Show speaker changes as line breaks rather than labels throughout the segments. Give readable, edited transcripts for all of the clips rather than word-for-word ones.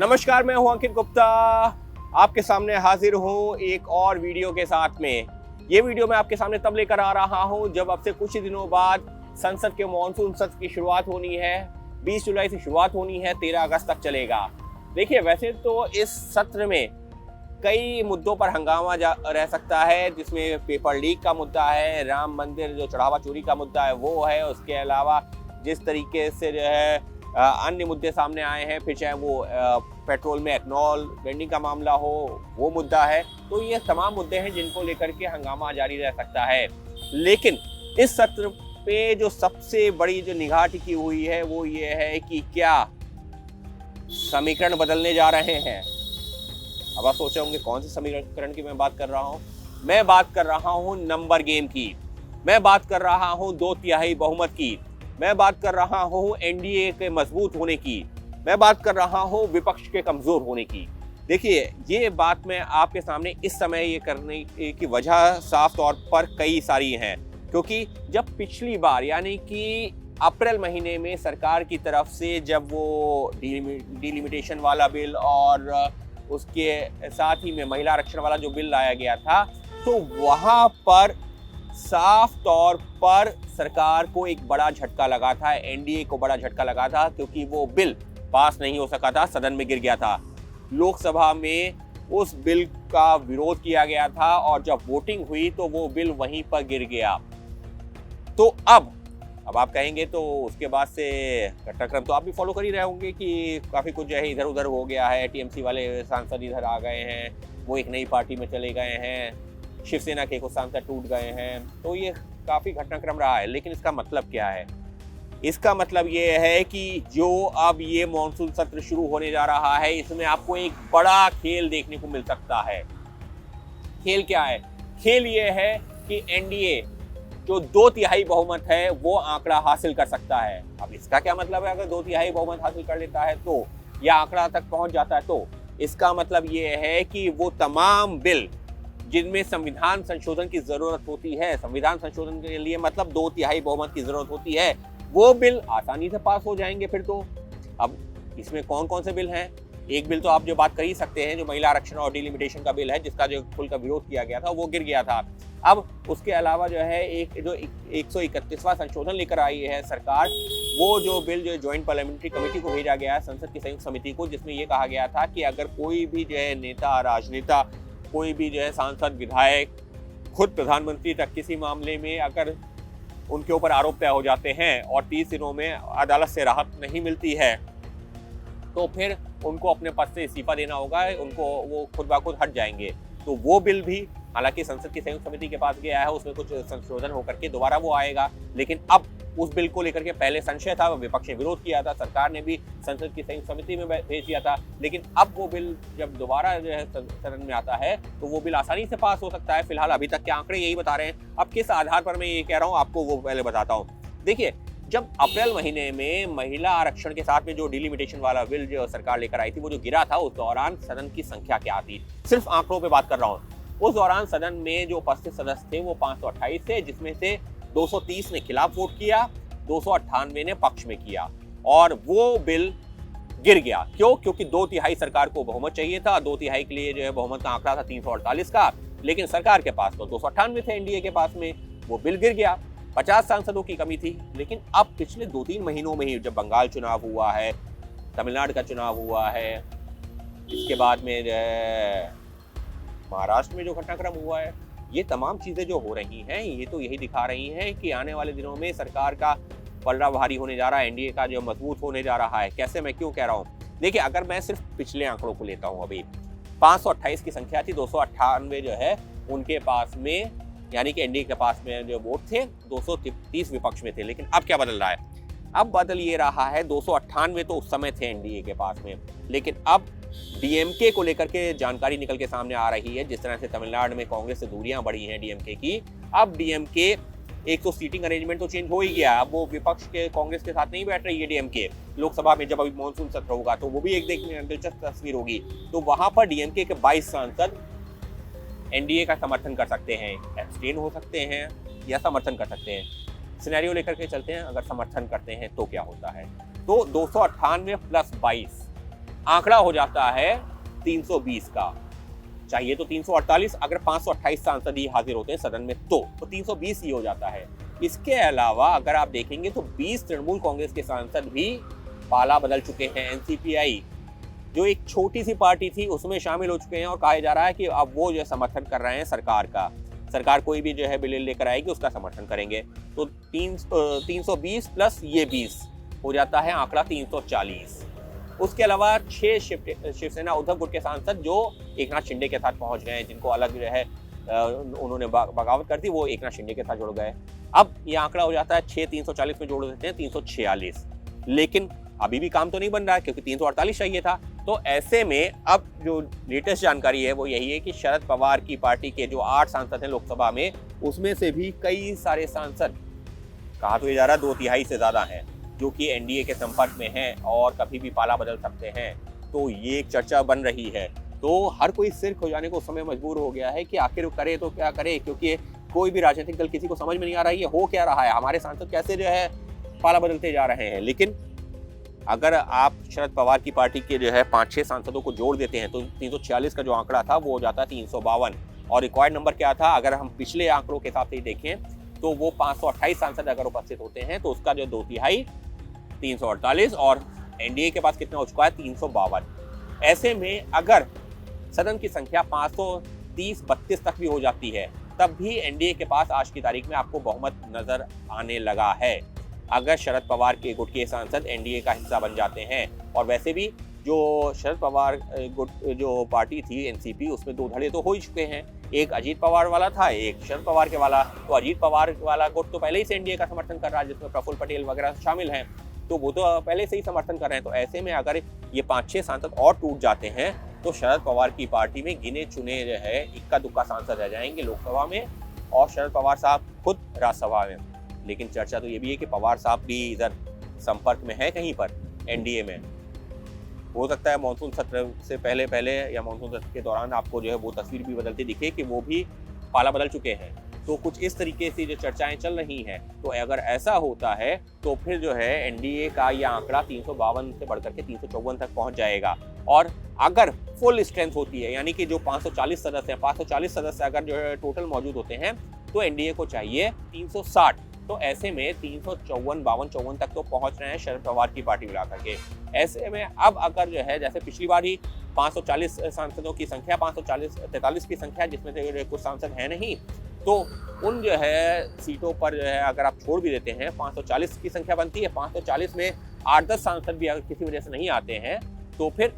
नमस्कार, मैं हूं अंकित गुप्ता। आपके सामने हाजिर हूं एक और वीडियो के साथ में। ये वीडियो मैं आपके सामने तब लेकर आ रहा हूं जब अब से कुछ ही दिनों बाद संसद के मानसून सत्र की शुरुआत होनी है। 20 जुलाई से शुरुआत होनी है, 13 अगस्त तक चलेगा। देखिए, वैसे तो इस सत्र में कई मुद्दों पर हंगामा रह सकता है, जिसमें पेपर लीक का मुद्दा है, राम मंदिर जो चढ़ावा चोरी का मुद्दा है वो है, उसके अलावा जिस तरीके से जो है अन्य मुद्दे सामने आए हैं, फिर चाहे वो पेट्रोल में एथनॉल ब्लेंडिंग का मामला हो, वो मुद्दा है। तो ये तमाम मुद्दे हैं जिनको लेकर के हंगामा जारी रह सकता है। लेकिन इस सत्र पे जो सबसे बड़ी जो निगाह टिकी हुई है वो ये है कि क्या समीकरण बदलने जा रहे हैं। अब आप सोच रहे होंगे कौन से समीकरण की मैं बात कर रहा हूँ। मैं बात कर रहा हूँ नंबर गेम की, मैं बात कर रहा हूँ 2/3 बहुमत की, मैं बात कर रहा हूँ एनडीए के मजबूत होने की, मैं बात कर रहा हूँ विपक्ष के कमजोर होने की। देखिए, ये बात मैं आपके सामने इस समय ये करने की वजह साफ तौर पर कई सारी हैं, क्योंकि जब पिछली बार यानी कि अप्रैल महीने में सरकार की तरफ से जब वो डिलिमिटेशन वाला बिल और उसके साथ ही में महिला आरक्षण वाला जो बिल लाया गया था, तो वहाँ पर साफ तौर पर सरकार को एक बड़ा झटका लगा था, एनडीए को बड़ा झटका लगा था, क्योंकि वो बिल पास नहीं हो सका था, सदन में गिर गया था। लोकसभा में उस बिल का विरोध किया गया था और जब वोटिंग हुई तो वो बिल वहीं पर गिर गया। तो अब आप कहेंगे तो उसके बाद से घटनाक्रम तो आप भी फॉलो कर ही रहे होंगे कि काफ़ी कुछ जो है इधर उधर हो गया है। टीएमसी वाले सांसद इधर आ गए हैं, वो एक नई पार्टी में चले गए हैं, शिवसेना के कुछ सांसद टूट गए हैं। तो ये काफ़ी घटनाक्रम रहा है। लेकिन इसका मतलब क्या है? इसका मतलब ये है कि जो अब ये मानसून सत्र शुरू होने जा रहा है, इसमें आपको एक बड़ा खेल देखने को मिल सकता है। खेल क्या है? खेल ये है कि एनडीए जो 2/3 बहुमत है वो आंकड़ा हासिल कर सकता है। अब इसका क्या मतलब है? अगर 2/3 बहुमत हासिल कर लेता है तो, या आंकड़ा तक पहुंच जाता है तो, इसका मतलब ये है कि वो तमाम बिल जिनमें संविधान संशोधन की जरूरत होती है, संविधान संशोधन के लिए मतलब 2/3 बहुमत की जरूरत होती है, वो बिल आसानी से पास हो जाएंगे फिर तो। अब इसमें कौन कौन से बिल हैं? एक बिल तो आप जो बात कर ही सकते हैं, जो महिला आरक्षण और डिलिमिटेशन का बिल है, जिसका जो खुल का विरोध किया गया था वो गिर गया था। अब उसके अलावा जो है एक जो 131वां संशोधन लेकर आई है सरकार, वो जो बिल जो ज्वाइंट पार्लियामेंट्री कमेटी को भेजा गया है, संसद की संयुक्त समिति को, जिसमें ये कहा गया था कि अगर कोई भी जो है नेता, राजनेता, कोई भी जो है सांसद, विधायक, खुद प्रधानमंत्री तक किसी मामले में अगर उनके ऊपर आरोप तय हो जाते हैं और 30 दिनों में अदालत से राहत नहीं मिलती है, तो फिर उनको अपने पद से इस्तीफा देना होगा, उनको वो खुद ब खुद हट जाएंगे। तो वो बिल भी हालांकि संसद की संयुक्त समिति के पास गया है, उसमें कुछ संशोधन होकर के दोबारा वो आएगा। लेकिन अब उस बिल को लेकर के पहले संशय था, विपक्ष ने विरोध किया था, सरकार ने भी संसद की संयुक्त समिति में भेज दिया था। लेकिन अब वो बिल जब दोबारा जो है सदन में आता है तो वो बिल आसानी से पास हो सकता है। फिलहाल अभी तक के आंकड़े यही बता रहे हैं। अब किस आधार पर मैं ये कह रहा हूँ आपको वो पहले बताता हूँ। देखिए, जब अप्रैल महीने में महिला आरक्षण के साथ में जो डिलिमिटेशन वाला बिल जो सरकार लेकर आई थी, वो जो गिरा था, उस दौरान सदन की संख्या क्या थी? सिर्फ आंकड़ों पे बात कर रहा हूँ। उस दौरान सदन में जो उपस्थित सदस्य थे वो 528 थे, जिसमें से 230 ने खिलाफ वोट किया, 298 ने पक्ष में किया, और वो बिल गिर गया। क्यों? क्योंकि 2/3 सरकार को बहुमत चाहिए था। 2/3 के लिए जो है बहुमत का आंकड़ा था 348 का, लेकिन सरकार के पास तो 298 थे एनडीए के पास में, वो बिल गिर गया। 50 सांसदों की कमी थी। लेकिन अब पिछले 2-3 महीनों में ही जब बंगाल चुनाव हुआ है, तमिलनाडु का चुनाव हुआ है, इसके बाद में जो है महाराष्ट्र में जो घटनाक्रम हुआ है, ये तमाम चीजें जो हो रही हैं, ये तो यही दिखा रही हैं कि आने वाले दिनों में सरकार का पलड़ा भारी होने जा रहा है, एनडीए का जो मजबूत होने जा रहा है। कैसे, मैं क्यों कह रहा हूँ? देखिए, अगर मैं सिर्फ पिछले आंकड़ों को लेता हूँ, अभी 528 की संख्या थी, 298 जो है उनके पास में, यानी कि एनडीए के पास में जो वोट थे, 230 विपक्ष में थे। लेकिन अब क्या बदल रहा है? अब बदल ये रहा है, 298 तो उस समय थे एनडीए के पास में, लेकिन अब डीएमके को लेकर के जानकारी निकल के सामने आ रही है। जिस तरह से तमिलनाडु में कांग्रेस से दूरियां बढ़ी हैं डीएमके की, अब डीएमके एक तो सीटिंग अरेंजमेंट तो चेंज हो ही गया। अब वो विपक्ष के कांग्रेस के साथ नहीं बैठ रही है डीएमके। लोकसभा में जब अभी मानसून सत्र होगा तो वो भी एक देखने दिलचस्प तस्वीर होगी। तो वहां पर डीएमके के 22 सांसद एनडीए का समर्थन कर सकते हैं, एब्सटेन हो सकते हैं या समर्थन कर सकते हैं। सिनेरियो लेकर के चलते हैं, अगर समर्थन करते हैं तो क्या होता है। तो 298 + 22 आंकड़ा हो जाता है 320 का। चाहिए तो 348, अगर 528 सांसद ही हाजिर होते हैं सदन में तो 320 ही हो जाता है। इसके अलावा अगर आप देखेंगे तो 20 तृणमूल कांग्रेस के सांसद भी पाला बदल चुके हैं। एनसीपीआई जो एक छोटी सी पार्टी थी उसमें शामिल हो चुके हैं और कहा जा रहा है कि अब वो जो समर्थन कर रहे हैं सरकार का। सरकार कोई भी जो है बिल लेकर आएगी उसका समर्थन करेंगे। तो 320 प्लस ये 20 हो जाता है आंकड़ा 340। उसके अलावा 6 शिवसेना उद्धव गुट के सांसद जो एकनाथ शिंदे के साथ पहुंच गए हैं, जिनको अलग जो है उन्होंने बगावत कर दी, वो एकनाथ शिंदे के साथ जुड़ गए। अब ये आंकड़ा हो जाता है 6 340 में जोड़ देते हैं 346। लेकिन अभी भी काम तो नहीं बन रहा है क्योंकि 348 चाहिए था। तो ऐसे में अब जो लेटेस्ट जानकारी है वो यही है कि शरद पवार की पार्टी के जो 8 सांसद हैं लोकसभा में, उसमें से भी कई सारे सांसद, कहा तो ये जा रहा 2/3 से ज्यादा हैं, जो कि एनडीए के संपर्क में हैं और कभी भी पाला बदल सकते हैं। तो ये एक चर्चा बन रही है। तो हर कोई सिर खोजाने को उस समय मजबूर हो गया है कि आखिर करे तो क्या करे, क्योंकि कोई भी राजनीतिक दल किसी को समझ में नहीं आ रहा है ये हो क्या रहा है, हमारे सांसद कैसे जो है पाला बदलते जा रहे हैं। लेकिन अगर आप शरद पवार की पार्टी के जो है 5-6 सांसदों को जोड़ देते हैं तो 346 का जो आंकड़ा था वो हो जाता है 352। और रिक्वायर्ड नंबर क्या था, अगर हम पिछले आंकड़ों के हिसाब से देखें तो वो 528 सांसद अगर उपस्थित होते हैं तो उसका जो 2/3 348 और एनडीए के पास कितना हो चुका है 352। ऐसे में अगर सदन की संख्या 530-32 तक भी हो जाती है तब भी एनडीए के पास आज की तारीख में आपको बहुमत नजर आने लगा है अगर शरद पवार के गुट के सांसद एनडीए का हिस्सा बन जाते हैं। और वैसे भी जो शरद पवार गुट जो पार्टी थी एनसीपी, उसमें 2 धड़े तो हो ही चुके हैं। एक अजीत पवार वाला था, एक शरद पवार के वाला। तो अजीत पवार वाला गुट तो पहले ही से एनडीए का समर्थन कर रहा है, जिसमें प्रफुल्ल पटेल वगैरह शामिल हैं, तो वो तो पहले से ही समर्थन कर रहे हैं। तो ऐसे में अगर ये 5-6 सांसद और टूट जाते हैं तो शरद पवार की पार्टी में गिने चुने जो है इक्का दुक्का सांसद रह जाएंगे लोकसभा में और शरद पवार साहब खुद राज्यसभा में। लेकिन चर्चा तो ये भी है कि पवार साहब भी इधर संपर्क में है कहीं पर एनडीए में। हो सकता है मानसून सत्र से पहले या मानसून सत्र के दौरान आपको जो है वो तस्वीर भी बदलती दिखे कि वो भी पाला बदल चुके हैं। तो कुछ इस तरीके से जो चर्चाएं चल रही हैं, तो अगर ऐसा होता है तो फिर जो है एनडीए का यह आंकड़ा 352 से बढ़कर के 354 तक पहुंच जाएगा। और अगर फुल स्ट्रेंथ होती है, यानी कि जो 540 सदस्य हैं, 540 सदस्य अगर जो है टोटल मौजूद होते हैं, तो एनडीए को चाहिए 360। तो ऐसे में 354-52 तक तो पहुंच रहे हैं शरद पवार की पार्टी मिला करके। ऐसे में अब अगर जो है जैसे पिछली बार ही 540 सांसदों की संख्या 543 की संख्या, जिसमें से कुछ सांसद हैं नहीं, तो उन जो है सीटों पर जो है अगर आप छोड़ भी देते हैं 540 की संख्या बनती है। 540 में 8-10 सांसद भी अगर किसी वजह से नहीं आते हैं तो फिर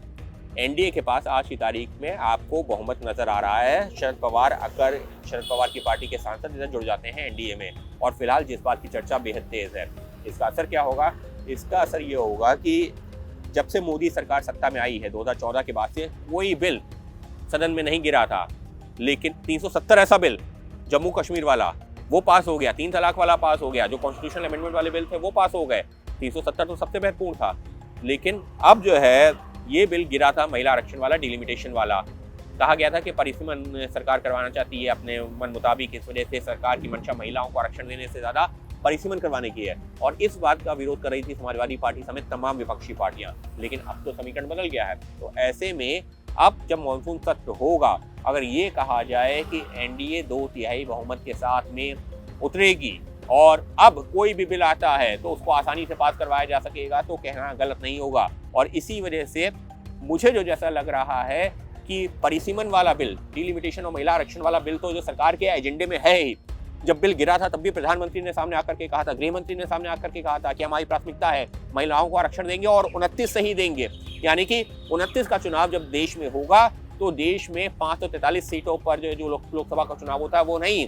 एनडीए के पास आज की तारीख में आपको बहुमत नजर आ रहा है। शरद पवार की पार्टी के सांसद इधर जुड़ जाते हैं एनडीए में। और फिलहाल जिस बात की चर्चा बेहद तेज है, इसका असर क्या होगा? इसका असर ये होगा कि जब से मोदी सरकार सत्ता में आई है 2014 के बाद से, वही बिल सदन में नहीं गिरा था, लेकिन 370 ऐसा बिल जम्मू कश्मीर वाला वो पास हो गया, 3 तलाक वाला पास हो गया, जो कॉन्स्टिट्यूशनल अमेंडमेंट वाले बिल थे वो पास हो गए। 370 तो सबसे महत्वपूर्ण था। लेकिन अब जो है ये बिल गिरा था महिला आरक्षण वाला, डिलिमिटेशन वाला। कहा गया था कि परिसीमन सरकार करवाना चाहती है अपने मन मुताबिक, इस वजह से सरकार की मंशा महिलाओं को आरक्षण देने से ज्यादा परिसीमन करवाने की है। और इस बात का विरोध कर रही थी समाजवादी पार्टी समेत तमाम विपक्षी पार्टियां। लेकिन अब तो समीकरण बदल गया है। तो ऐसे में अब जब मानसून सत्र होगा, अगर ये कहा जाए कि एनडीए 2/3 बहुमत के साथ में उतरेगी और अब कोई भी बिल आता है तो उसको आसानी से पास करवाया जा सकेगा, तो कहना गलत नहीं होगा। और इसी वजह से मुझे जो जैसा लग रहा है कि परिसीमन वाला बिल, डिलिमिटेशन और महिला आरक्षण वाला बिल तो जो सरकार के एजेंडे में है ही। जब बिल गिरा था तब भी प्रधानमंत्री ने सामने आकर के कहा था, गृह मंत्री ने सामने आकर के कहा था कि हमारी प्राथमिकता है महिलाओं को आरक्षण देंगे और 29 से ही देंगे। यानी कि 29 का चुनाव जब देश में होगा तो देश में 543 सीटों पर जो लोकसभा का चुनाव होता है वो नहीं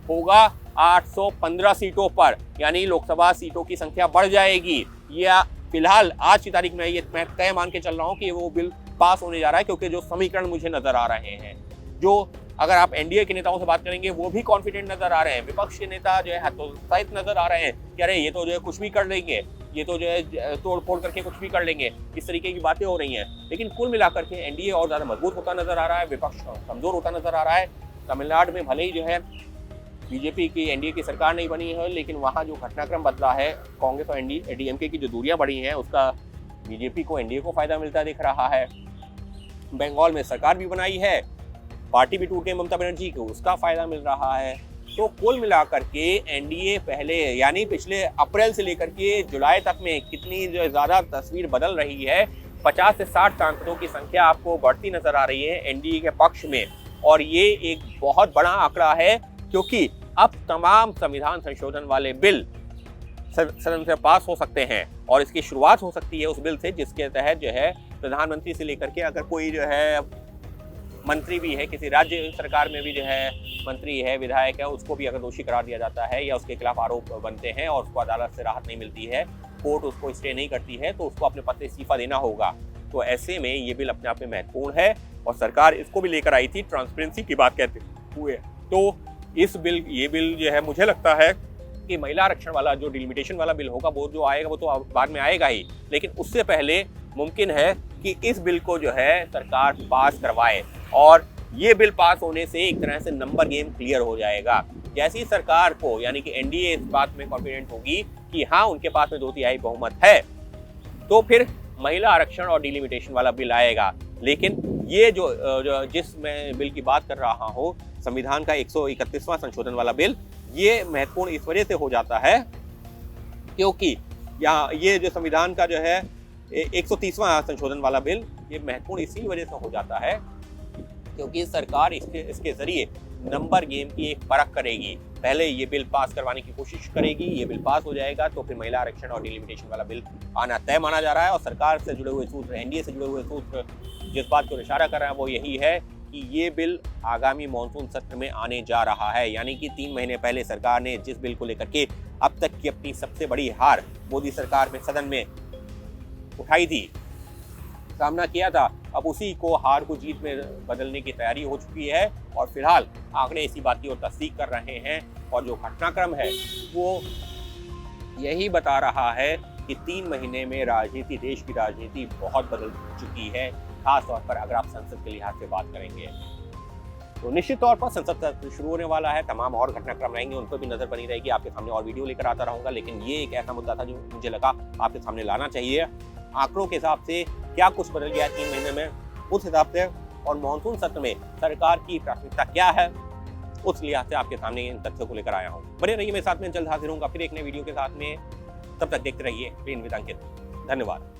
होगा 815 सीटों पर, यानी लोकसभा सीटों की संख्या बढ़ जाएगी। या फिलहाल आज की तारीख में मैं तय मान के चल रहा हूँ कि वो बिल पास होने जा रहा है, क्योंकि जो समीकरण मुझे नजर आ रहे हैं, जो अगर आप एनडीए के नेताओं से बात करेंगे वो भी कॉन्फिडेंट नजर आ रहे हैं। विपक्ष के नेता जो है हतोत्साहित नजर आ रहे हैं कि अरे ये तो जो है कुछ भी कर लेंगे, ये तो जो है तोड़ फोड़ करके कुछ भी कर लेंगे, इस तरीके की बातें हो रही हैं। लेकिन कुल मिलाकर के एनडीए और ज्यादा मजबूत होता नजर आ रहा है, विपक्ष कमजोर होता नजर आ रहा है। तमिलनाडु में भले ही जो है बीजेपी की एनडीए की सरकार नहीं बनी है, लेकिन वहाँ जो घटनाक्रम बदला है, कांग्रेस और डीएमके की जो दूरियां बढ़ी हैं, उसका बीजेपी को, एनडीए को फायदा मिलता दिख रहा है। बंगाल में सरकार भी बनाई है, पार्टी भी टूट गई ममता बनर्जी को, उसका फायदा मिल रहा है। तो कुल मिलाकर के एनडीए पहले यानी पिछले अप्रैल से लेकर के जुलाई तक में कितनी जो ज़्यादा तस्वीर बदल रही है। 50 से 60 सांसदों की संख्या आपको बढ़ती नजर आ रही है एनडीए के पक्ष में, और ये एक बहुत बड़ा आंकड़ा है क्योंकि अब तमाम संविधान संशोधन वाले बिल सदन से पास हो सकते हैं और इसकी शुरुआत हो सकती है उस बिल से जिसके तहत जो है प्रधानमंत्री से लेकर के अगर कोई जो है मंत्री भी है, किसी राज्य सरकार में भी जो है मंत्री है, विधायक है, उसको भी अगर दोषी करार दिया जाता है या उसके खिलाफ आरोप बनते हैं और उसको अदालत से राहत नहीं मिलती है, कोर्ट उसको स्टे नहीं करती है, तो उसको अपने पद से इस्तीफा देना होगा। तो ऐसे में ये बिल अपने आप में महत्वपूर्ण है और सरकार इसको भी लेकर आई थी ट्रांसपेरेंसी की बात कहते हुए। तो ये बिल जो है मुझे लगता है कि महिला आरक्षण वाला जो डिलिमिटेशन वाला बिल होगा वो जो आएगा वो तो बाद में आएगा ही, लेकिन उससे पहले मुमकिन है कि इस बिल को जो है सरकार पास करवाए और ये बिल पास होने से एक तरह से नंबर गेम क्लियर हो जाएगा। जैसी सरकार को यानी कि एनडीए इस बात में कॉन्फिडेंट होगी कि हाँ उनके पास में 2/3 बहुमत है, तो फिर महिला आरक्षण और डिलिमिटेशन वाला बिल आएगा। लेकिन ये जो जिस मैं बिल की बात कर रहा हूँ, संविधान का 131वां संशोधन वाला बिल, ये महत्वपूर्ण इस वजह से हो जाता है क्योंकि यहाँ ये जो संविधान का जो है 130वां संशोधन वाला बिल, ये महत्वपूर्ण इसी वजह से हो जाता है क्योंकि सरकार इसके जरिए नंबर गेम की एक परख करेगी। पहले ये बिल पास करवाने की कोशिश करेगी, ये बिल पास हो जाएगा तो फिर महिला आरक्षण और डिलिमिटेशन वाला बिल आना तय माना जा रहा है। और सरकार से जुड़े हुए सूत्र, एनडीए से जुड़े हुए सूत्र जिस बात को इशारा कर रहे हैं वो यही है कि ये बिल आगामी मानसून सत्र में आने जा रहा है। यानी कि 3 महीने पहले सरकार ने जिस बिल को लेकर के अब तक की अपनी सबसे बड़ी हार मोदी सरकार में सदन में उठाई थी, सामना किया था, अब उसी को हार को जीत में बदलने की तैयारी हो चुकी है। और फिलहाल आंकड़े इसी बात की ओर तस्दीक कर रहे हैं और जो घटनाक्रम है वो यही बता रहा है कि 3 महीने में राजनीति, देश की राजनीति बहुत बदल चुकी है, खास तौर पर अगर आप संसद के लिहाज से बात करेंगे तो निश्चित तौर पर संसद सत्र शुरू होने वाला है, तमाम और घटनाक्रम रहेंगे, उन पर भी नजर बनी रहेगी। आपके सामने और वीडियो लेकर आता रहूंगा, लेकिन ये एक ऐसा मुद्दा था जो मुझे लगा आपके सामने लाना चाहिए। आंकड़ों के हिसाब से क्या कुछ बदल गया 3 महीने में, उस हिसाब से, और मानसून सत्र में सरकार की प्राथमिकता क्या है, उस लिहाज से आपके सामने इन तथ्यों को लेकर आया हूँ। बने रहिए मेरे साथ में, जल्द हाजिर होऊंगा फिर एक नए वीडियो के साथ में। तब तक देखते रहिए प्लेन विद अंकित। धन्यवाद।